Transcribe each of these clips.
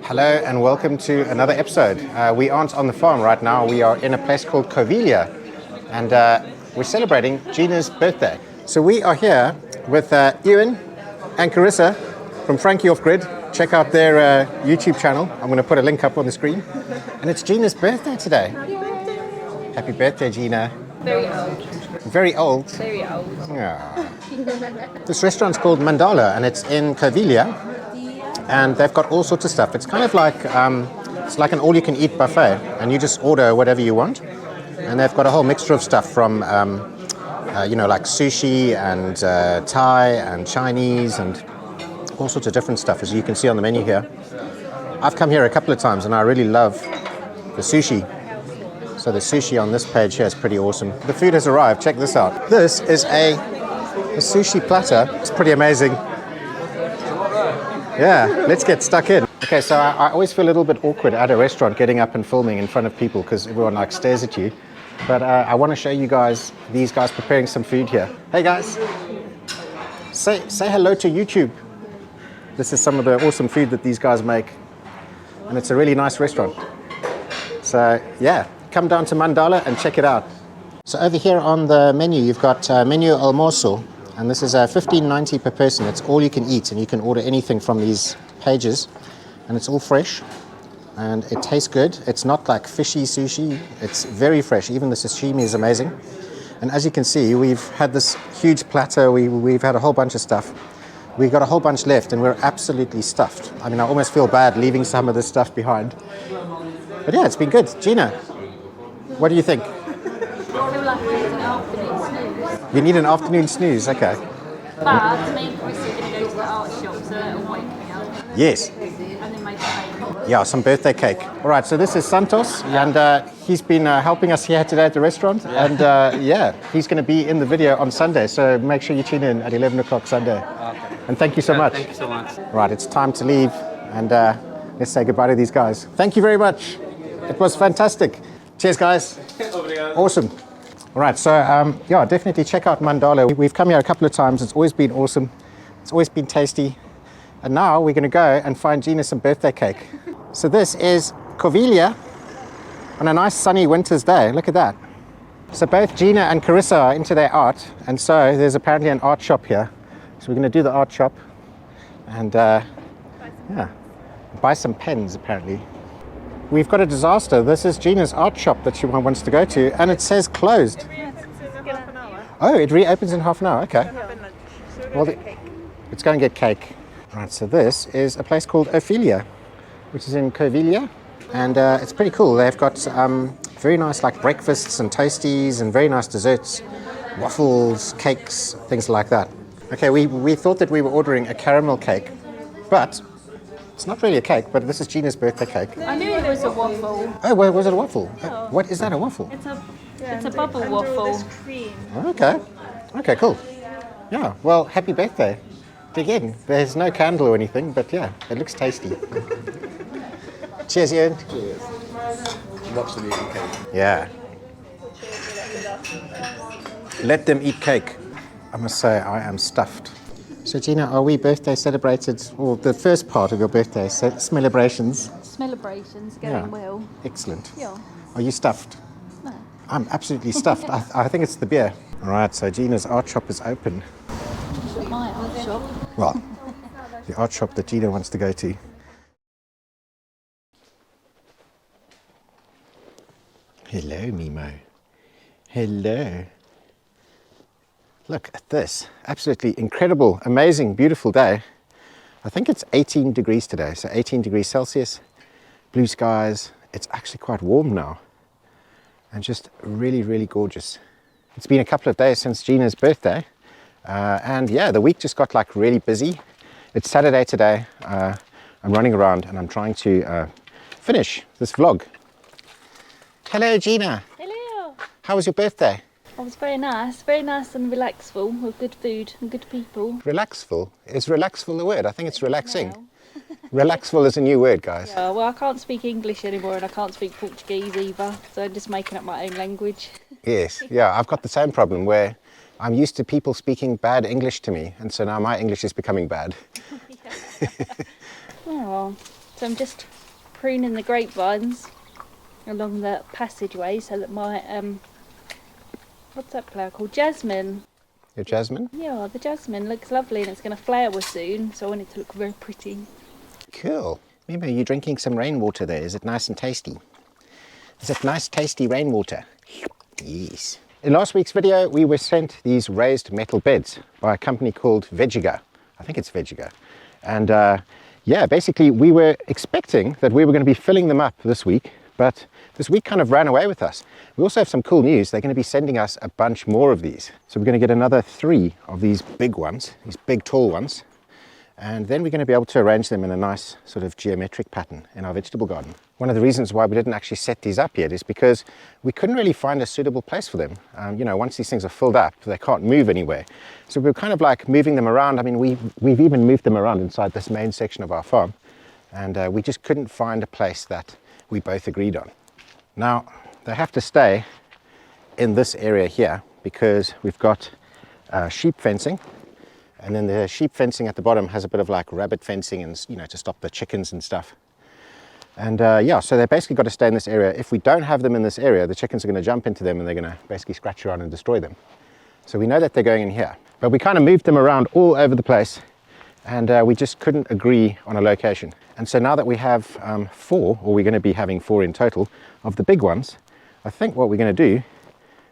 Hello and welcome to another episode. We aren't on the farm right now, we are in a place called Covilha and we're celebrating Gina's birthday. So we are here with Iwan and Carissa from Frankie Off Grid. Check out their YouTube channel. I'm going to put a link up on the screen. And it's Gina's birthday today. Happy birthday, Gina. Very old. Very old? Very old. Yeah. This restaurant's called Mandala and it's in Covilha. And they've got all sorts of stuff. It's kind of like it's like an all-you-can-eat buffet, and you just order whatever you want. And they've got a whole mixture of stuff from, like sushi and Thai and Chinese and all sorts of different stuff, as you can see on the menu here. I've come here a couple of times, and I really love the sushi. So the sushi on this page here is pretty awesome. The food has arrived. Check this out. This is a sushi platter. It's pretty amazing. Yeah, let's get stuck in. Okay, so I always feel a little bit awkward at a restaurant getting up and filming in front of people because everyone like stares at you. But I want to show you guys, these guys preparing some food here. Hey guys, say hello to YouTube. This is some of the awesome food that these guys make. And it's a really nice restaurant. So yeah, come down to Mandala and check it out. So over here on the menu, you've got menu almuerzo. And this is $15.90 per person. It's all you can eat, and you can order anything from these pages. And it's all fresh, and it tastes good. It's not like fishy sushi. It's very fresh. Even the sashimi is amazing. And as you can see, we've had this huge platter. We've had a whole bunch of stuff. We've got a whole bunch left, and we're absolutely stuffed. I mean, I almost feel bad leaving some of this stuff behind. But yeah, it's been good. Gina, what do you think? I feel like it's an afternoon snooze. You need an afternoon snooze, okay. But me and Chris are going to go to the art shop, so that'll wake me up. Yes. And then make a cake. Yeah, some birthday cake. All right, so this is Santos, and he's been helping us here today at the restaurant. Yeah. And he's going to be in the video on Sunday, so make sure you tune in at 11 o'clock Sunday. Okay. And thank you so much. Thank you so much. Right, it's time to leave, and let's say goodbye to these guys. Thank you very much. It was fantastic. Cheers, guys. Awesome. All right, so definitely check out Mandala. We've come here a couple of times. It's always been awesome. It's always been tasty. And now we're going to go and find Gina some birthday cake. So this is Covilha on a nice sunny winter's day. Look at that. So both Gina and Carissa are into their art, and so there's apparently an art shop here. So we're going to do the art shop and buy some pens apparently. We've got a disaster. This is Gina's art shop that she wants to go to, and it says closed. It reopens in half an hour. Oh, it reopens in half an hour. Okay. Having lunch. So Well, we'll get cake. let's go and get cake. Right, so this is a place called Ophelias, which is in Covilha, and it's pretty cool. They've got very nice like breakfasts and toasties and very nice desserts, waffles, cakes, things like that. Okay, we thought that we were ordering a caramel cake, but it's not really a cake, but this is Gina's birthday cake. I knew it was a waffle. Oh, well, was it a waffle? What is that, a waffle? It's a bubble Under waffle. this cream. Okay. Okay, cool. Yeah, well, happy birthday. Again, there's no candle or anything, but yeah, it looks tasty. Cheers, Ian. Cheers. Watch them eating cake. Yeah. Let them eat cake. I must say, I am stuffed. So, Gina, are we birthday celebrated, or the first part of your birthday, smellabrations? Smellabrations going Yeah. well. Excellent. Yeah. Are you stuffed? No. I'm absolutely stuffed. I think it's the beer. All right, so Gina's art shop is open. My art shop. Well, the art shop that Gina wants to go to. Hello, Mimo. Hello. Look at this. Absolutely incredible, amazing, beautiful day. I think it's 18 degrees today, so 18 degrees Celsius, blue skies. It's actually quite warm now and just really, really gorgeous. It's been a couple of days since Gina's birthday. And yeah, the week just got like really busy. It's Saturday today. I'm running around and I'm trying to finish this vlog. Hello, Gina. Hello. How was your birthday? It was very nice and relaxful with good food and good people. Relaxful? Is relaxful a word? I think it's relaxing. Relaxful is a new word, guys. Yeah, well, I can't speak English anymore and I can't speak Portuguese either, so I'm just making up my own language. Yes, yeah, I've got the same problem where I'm used to people speaking bad English to me, and so now my English is becoming bad. Oh, So I'm just pruning the grapevines along the passageway so that my, what's that flower called? Jasmine. Your jasmine? Yeah, the jasmine looks lovely and it's going to flower soon, so I want it to look very pretty. Cool. Remember, you're drinking some rainwater there. Is it nice and tasty? Is it nice, tasty rainwater? Yes. In last week's video, we were sent these raised metal beds by a company called Vegega. I think it's Vegega. And yeah, basically we were expecting that we were going to be filling them up this week, but this week kind of ran away with us. We also have some cool news. They're going to be sending us a bunch more of these. So we're going to get another 3 of these big ones, these big tall ones. And then we're going to be able to arrange them in a nice sort of geometric pattern in our vegetable garden. One of the reasons why we didn't actually set these up yet is because we couldn't really find a suitable place for them. You know, once these things are filled up, they can't move anywhere. So we're kind of like moving them around. I mean, we've even moved them around inside this main section of our farm. And we just couldn't find a place that we both agreed on. Now, they have to stay in this area here because we've got sheep fencing. And then the sheep fencing at the bottom has a bit of like rabbit fencing and, you know, to stop the chickens and stuff. And yeah, so they basically got to stay in this area. If we don't have them in this area, the chickens are going to jump into them and they're going to basically scratch around and destroy them. So we know that they're going in here. But we kind of moved them around all over the place and we just couldn't agree on a location. And so now that we have 4, or we're going to be having 4 in total, of the big ones, I think what we're going to do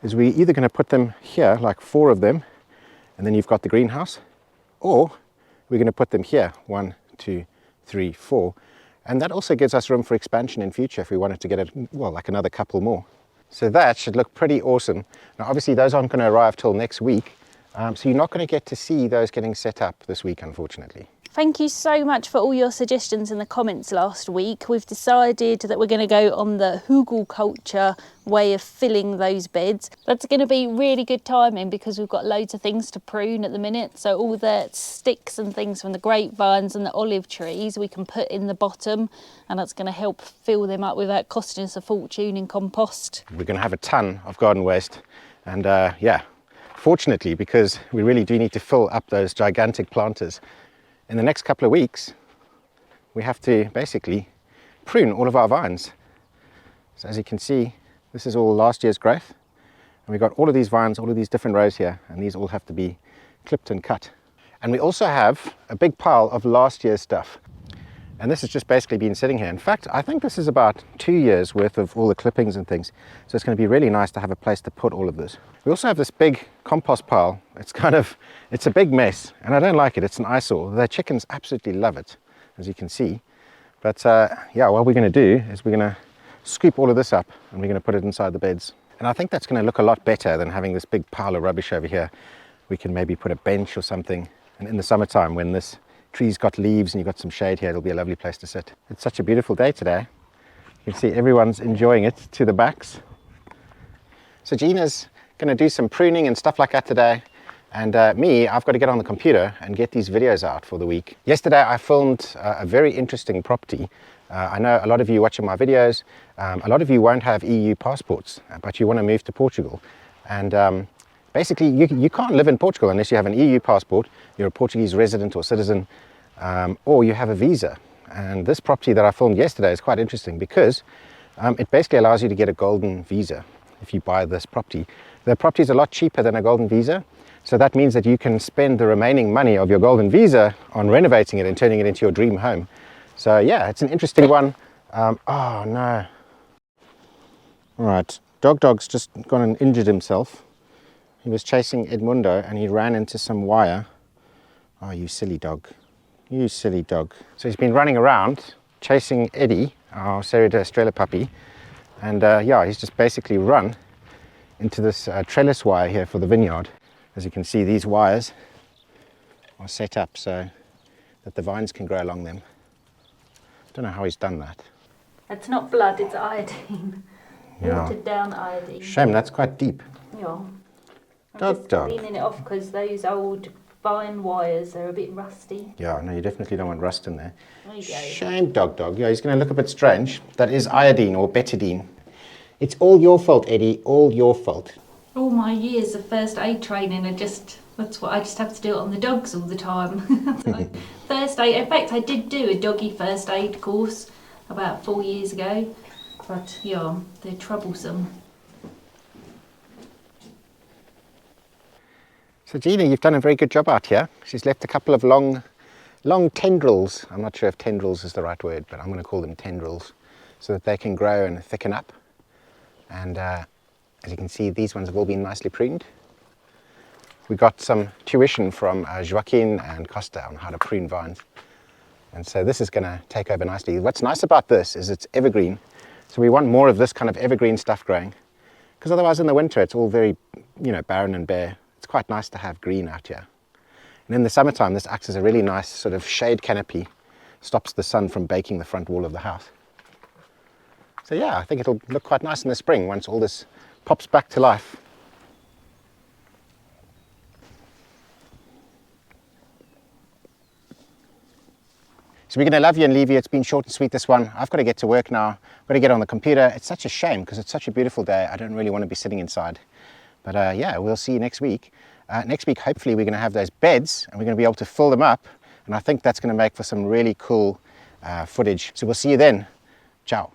is we're either going to put them here, like 4 of them, and then you've got the greenhouse, or we're going to put them here, 1, 2, 3, 4, and that also gives us room for expansion in future if we wanted to get it, well, like another couple more. So that should look pretty awesome. Now obviously those aren't going to arrive till next week, so you're not going to get to see those getting set up this week, unfortunately. Thank you so much for all your suggestions in the comments last week. We've decided that we're going to go on the hugelculture way of filling those beds. That's going to be really good timing because we've got loads of things to prune at the minute. So all the sticks and things from the grapevines and the olive trees we can put in the bottom, and that's going to help fill them up without costing us a fortune in compost. We're going to have a ton of garden waste, and yeah, fortunately, because we really do need to fill up those gigantic planters. In the next couple of weeks, we have to basically prune all of our vines. So as you can see, this is all last year's growth. And we've got all of these vines, all of these different rows here, and these all have to be clipped and cut. And we also have a big pile of last year's stuff. And this has just basically been sitting here. In fact, I think this is about 2 years worth of all the clippings and things. So it's going to be really nice to have a place to put all of this. We also have this big compost pile. It's a big mess and I don't like it. It's an eyesore. The chickens absolutely love it, as you can see. But yeah, what we're going to do is we're going to scoop all of this up and we're going to put it inside the beds. And I think that's going to look a lot better than having this big pile of rubbish over here. We can maybe put a bench or something. And in the summertime, when this tree's got leaves and you've got some shade here, it'll be a lovely place to sit. It's such a beautiful day today. You can see everyone's enjoying it to the backs. So Gina's going to do some pruning and stuff like that today. And me, I've got to get on the computer and get these videos out for the week. Yesterday I filmed a very interesting property. I know a lot of you watching my videos, a lot of you won't have EU passports, but you want to move to Portugal. And basically, you can't live in Portugal unless you have an EU passport, you're a Portuguese resident or citizen, or you have a visa. And this property that I filmed yesterday is quite interesting because it basically allows you to get a golden visa if you buy this property. The property is a lot cheaper than a golden visa, so that means that you can spend the remaining money of your golden visa on renovating it and turning it into your dream home. So yeah, it's an interesting one. Oh no. All right, Dog's just gone and injured himself. He was chasing Edmundo and he ran into some wire. Oh, you silly dog. You silly dog. So he's been running around chasing Eddie, our Serie de Estrella puppy. And yeah, he's just basically run into this trellis wire here for the vineyard. As you can see, these wires are set up so that the vines can grow along them. Don't know how he's done that. It's not blood, it's iodine. Yeah. Watered down iodine. Shame, that's quite deep. Yeah. I'm Dog. just cleaning it off because those old vine wires are a bit rusty. Yeah, no, you definitely don't want rust in there. There you go. Shame, Dog. Yeah, he's going to look a bit strange. That is iodine or betadine. It's all your fault, Eddie, all your fault. All my years of first aid training are just That's what I just have to do it on the dogs all the time. So, first aid, in fact I did do a doggy first aid course about 4 years ago, but yeah, they're troublesome. So Gina, you've done a very good job out here. She's left a couple of long tendrils. I'm not sure if tendrils is the right word, but I'm going to call them tendrils, so that they can grow and thicken up. And as you can see, these ones have all been nicely pruned. We got some tuition from Joaquin and Costa on how to prune vines. And so this is going to take over nicely. What's nice about this is it's evergreen. So we want more of this kind of evergreen stuff growing, because otherwise in the winter it's all very, barren and bare. It's quite nice to have green out here. And in the summertime, this acts as a really nice sort of shade canopy, stops the sun from baking the front wall of the house. So yeah, I think it'll look quite nice in the spring once all this pops back to life. So we're going to love you and leave you. It's been short and sweet, this one. I've got to get to work now. I've got to get on the computer. It's such a shame because it's such a beautiful day. I don't really want to be sitting inside. But yeah, we'll see you next week. Next week, hopefully, we're going to have those beds and we're going to be able to fill them up. And I think that's going to make for some really cool footage. So we'll see you then. Ciao.